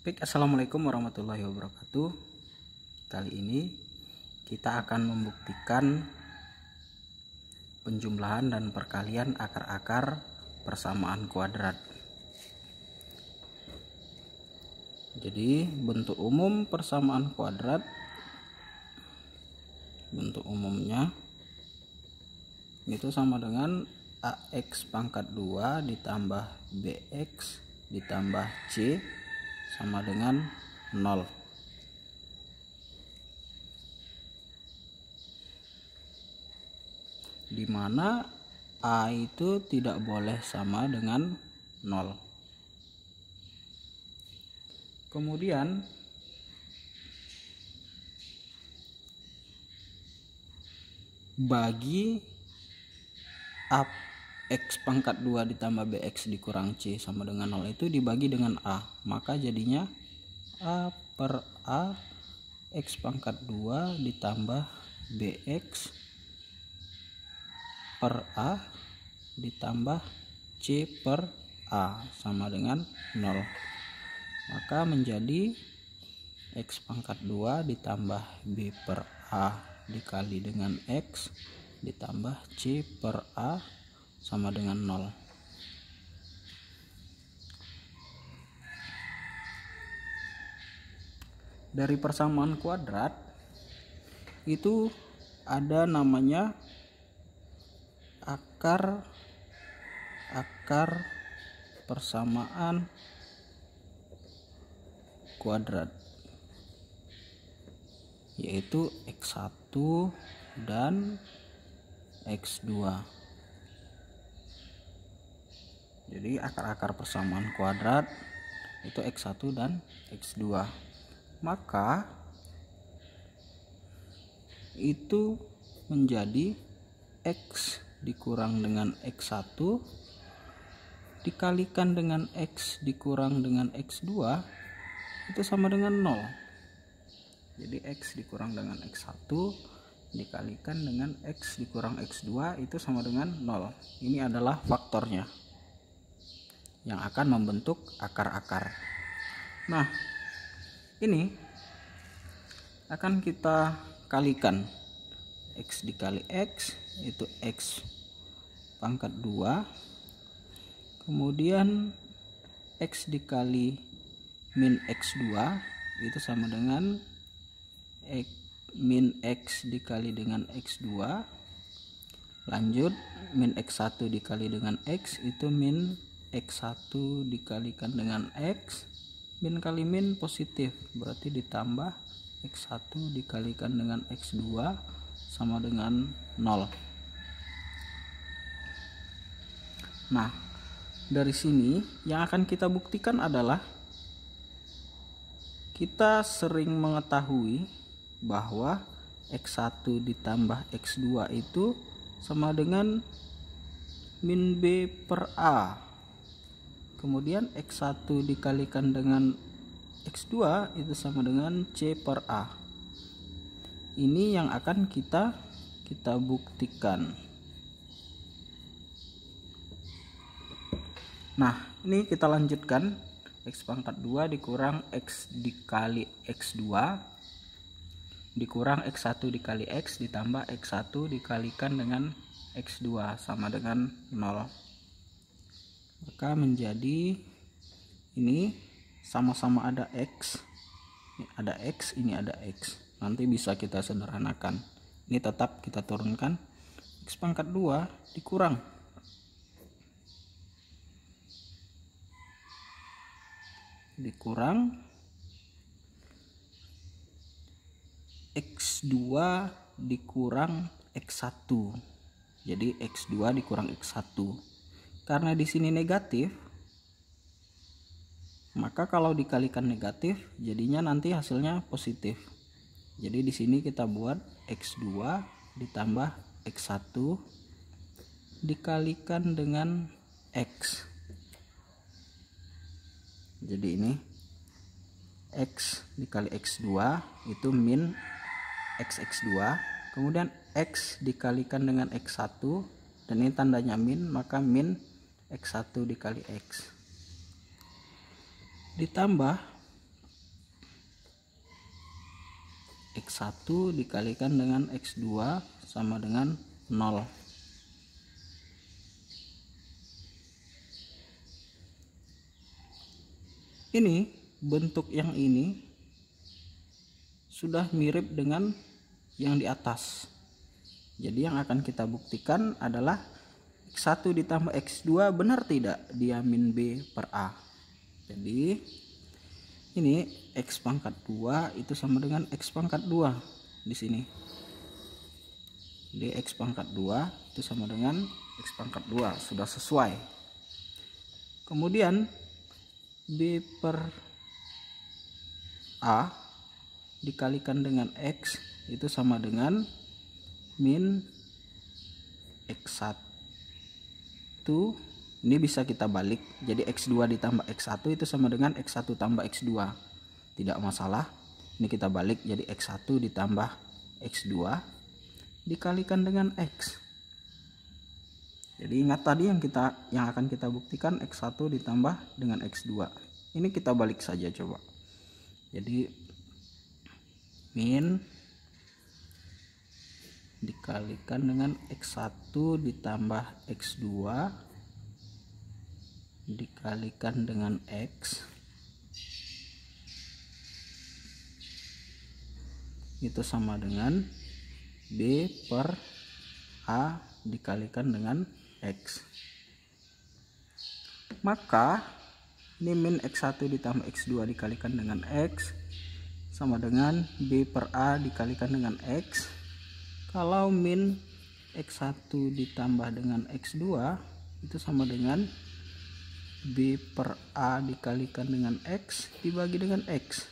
Baik, assalamualaikum warahmatullahi wabarakatuh. Kali ini kita akan membuktikan penjumlahan dan perkalian akar-akar persamaan kuadrat. Jadi bentuk umum persamaan kuadrat, bentuk umumnya itu sama dengan AX pangkat 2 ditambah BX ditambah C sama dengan 0. Dimana A itu tidak boleh sama dengan 0. Kemudian bagi X pangkat 2 ditambah BX dikurang C sama dengan 0 itu dibagi dengan A, maka jadinya A per A X pangkat 2 ditambah BX per A ditambah C per A sama dengan 0, maka menjadi X pangkat 2 ditambah B per A dikali dengan X ditambah C per A sama dengan 0. Dari persamaan kuadrat itu ada namanya akar persamaan kuadrat, yaitu X1 dan X2. Jadi akar-akar persamaan kuadrat itu X1 dan X2. Maka itu menjadi X dikurang dengan X1 dikalikan dengan X dikurang dengan X2 itu sama dengan 0. Jadi X dikurang dengan X1 dikalikan dengan X dikurang X2 itu sama dengan 0. Ini adalah faktornya yang akan membentuk akar-akar. Nah, ini akan kita kalikan. X dikali X itu X pangkat 2, kemudian X dikali min X2 itu sama dengan min X dikali dengan X2, lanjut min X1 dikali dengan X itu min X1 dikalikan dengan X, min kali min positif berarti ditambah X1 dikalikan dengan X2 sama dengan 0. Nah, dari sini yang akan kita buktikan adalah kita sering mengetahui bahwa X1 ditambah X2 itu sama dengan min B per A. Kemudian X1 dikalikan dengan X2 itu sama dengan C per A. Ini yang akan kita buktikan. Nah, ini kita lanjutkan. X pangkat 2 dikurang X dikali X2 dikurang X1 dikali X ditambah X1 dikalikan dengan X2 sama dengan 0. Maka menjadi ini sama-sama ada X. Ini ada X, ini ada X. Nanti bisa kita sederhanakan. Ini tetap kita turunkan. X pangkat 2 dikurang X2 dikurang X1. Jadi X2 dikurang X1. Karena di sini negatif, maka kalau dikalikan negatif jadinya nanti hasilnya positif. Jadi di sini kita buat X2 ditambah X1 dikalikan dengan X. Jadi ini X dikali X2 itu min XX2, kemudian X dikalikan dengan X1 dan ini tandanya min, maka min X1 dikali X ditambah X1 dikalikan dengan X2 sama dengan 0. Ini bentuk yang ini sudah mirip dengan yang di atas. Jadi yang akan kita buktikan adalah X1 ditambah X2 benar tidak dia min B per A. Jadi ini X pangkat 2 itu sama dengan X pangkat 2 di sini. Jadi X pangkat 2 itu sama dengan X pangkat 2, sudah sesuai. Kemudian B per A dikalikan dengan X itu sama dengan min X1. Ini bisa kita balik, jadi X2 ditambah X1 itu sama dengan X1 tambah X2, tidak masalah. Ini kita balik, jadi X1 ditambah X2 dikalikan dengan X. Jadi ingat tadi yang akan kita buktikan X1 ditambah dengan X2. Ini kita balik saja coba. Jadi min dikalikan dengan X1 ditambah X2 dikalikan dengan X itu sama dengan B per A dikalikan dengan X. Maka ini min X1 ditambah X2 dikalikan dengan X sama dengan B per A dikalikan dengan X. Kalau min X1 ditambah dengan X2 itu sama dengan B per A dikalikan dengan X dibagi dengan X.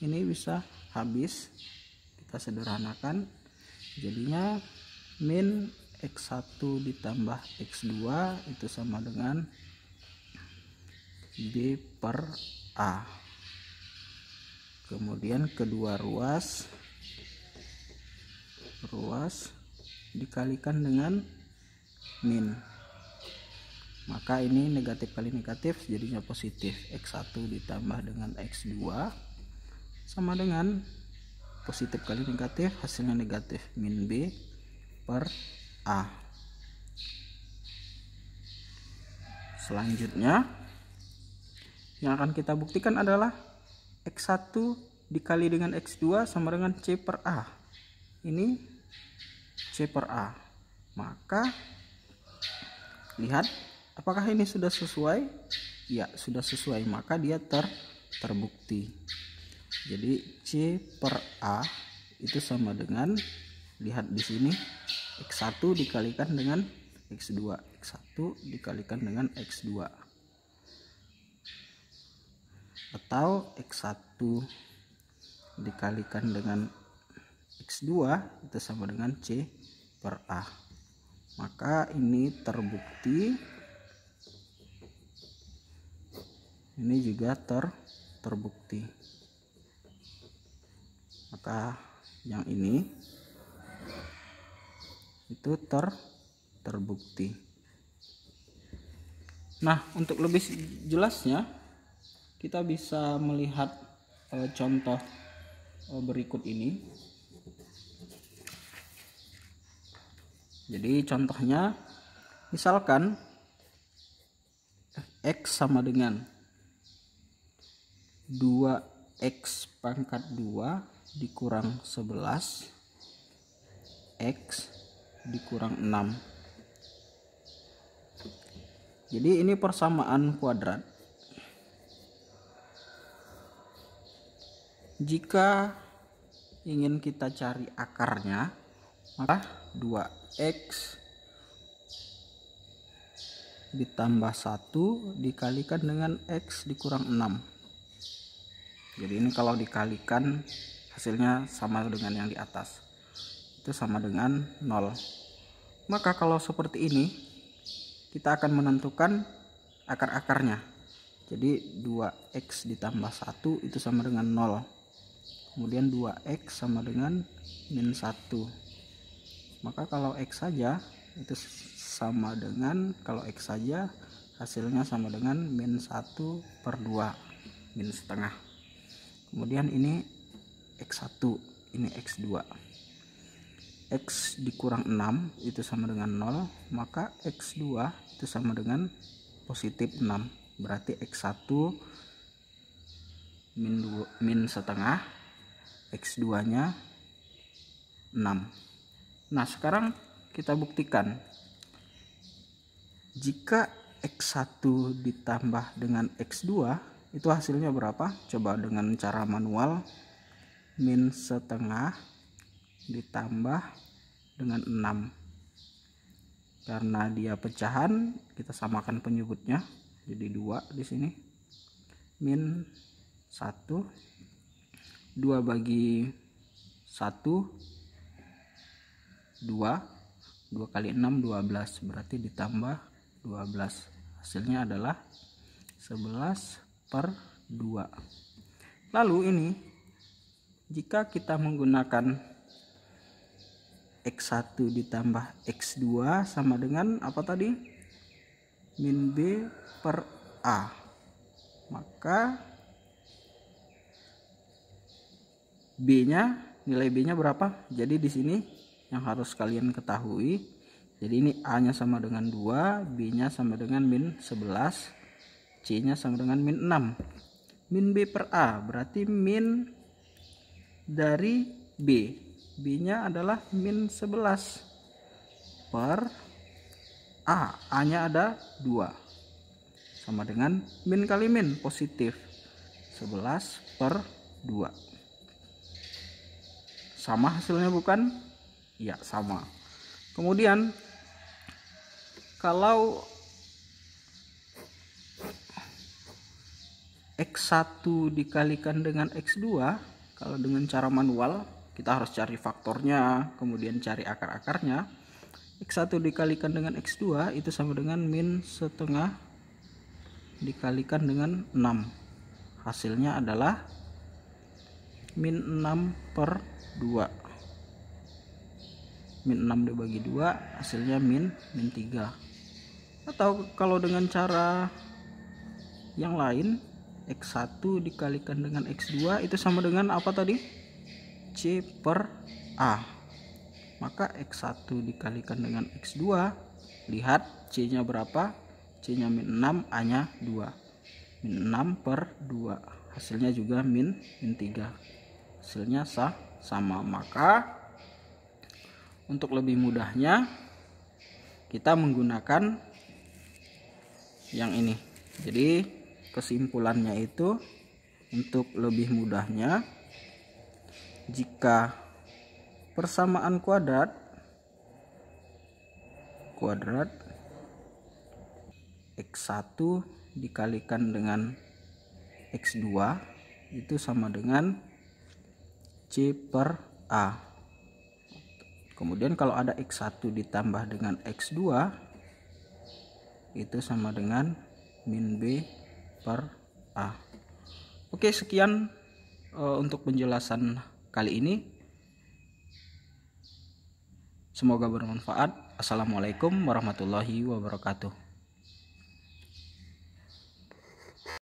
Ini bisa habis, kita sederhanakan, jadinya min X1 ditambah X2 itu sama dengan B per A. Kemudian kedua ruas dikalikan dengan min, maka ini negatif kali negatif jadinya positif. X1 ditambah dengan X2 sama dengan positif kali negatif, hasilnya negatif, min B per A. Selanjutnya yang akan kita buktikan adalah X1 dikali dengan X2 sama dengan C per A. Ini C per A. Maka lihat apakah ini sudah sesuai? Ya, sudah sesuai, maka dia terbukti. Jadi C per A itu sama dengan, lihat di sini, X1 dikalikan dengan X2, X1 dikalikan dengan X2, atau X1 dikalikan dengan X2 itu sama dengan C per A. Maka ini terbukti, ini juga terbukti. Maka yang ini itu terbukti. Nah, untuk lebih jelasnya kita bisa melihat contoh berikut ini. Jadi contohnya misalkan X sama dengan 2X pangkat 2 dikurang 11 X dikurang 6. Jadi ini persamaan kuadrat. Jika ingin kita cari akarnya, maka 2X ditambah 1 dikalikan dengan X dikurang 6. Jadi ini kalau dikalikan hasilnya sama dengan yang di atas, itu sama dengan 0. Maka kalau seperti ini kita akan menentukan akar-akarnya. Jadi 2X ditambah 1 itu sama dengan 0. Kemudian 2X sama dengan min 1. Maka kalau X saja itu sama dengan, kalau X saja hasilnya sama dengan min 1 per 2, min setengah. Kemudian ini X1, ini X2. X dikurang 6 itu sama dengan 0, maka X2 itu sama dengan positif 6. Berarti X1 min setengah, X2 nya 6. Nah sekarang kita buktikan, jika X1 ditambah dengan X2 itu hasilnya berapa? Coba dengan cara manual, min setengah ditambah dengan 6. Karena dia pecahan, kita samakan penyebutnya jadi 2 di sini. Min 1, 2 bagi 1 2, 2 kali 6 12, berarti ditambah 12. Hasilnya adalah 11/2. Lalu ini jika kita menggunakan X1 ditambah X2 sama dengan apa tadi? Min B per A. Maka nilai B-nya berapa? Jadi di sini yang harus kalian ketahui, jadi ini A-nya sama dengan 2, B-nya sama dengan min 11, C-nya sama dengan min 6. Min B per A berarti min dari B. B-nya adalah min 11 per A. A-nya ada 2. Sama dengan min kali min, positif. 11/2. Sama hasilnya bukan? Ya, sama. Kemudian kalau X1 dikalikan dengan X2, kalau dengan cara manual kita harus cari faktornya, kemudian cari akar-akarnya. X1 dikalikan dengan X2 itu sama dengan min setengah dikalikan dengan 6. Hasilnya adalah min 6/2. Min 6 dibagi 2 hasilnya min 3. Atau kalau dengan cara yang lain, X1 dikalikan dengan X2 itu sama dengan apa tadi? C per A. Maka X1 dikalikan dengan X2, lihat C nya berapa? C nya min 6, A nya 2. Min 6/2. Hasilnya juga min 3. Hasilnya sama. Maka untuk lebih mudahnya kita menggunakan yang ini. Jadi kesimpulannya itu, untuk lebih mudahnya, jika persamaan kuadrat X1 dikalikan dengan X2 itu sama dengan C per A. Kemudian kalau ada X1 ditambah dengan X2 itu sama dengan min B per A. Oke, sekian untuk penjelasan kali ini. Semoga bermanfaat. Assalamualaikum warahmatullahi wabarakatuh.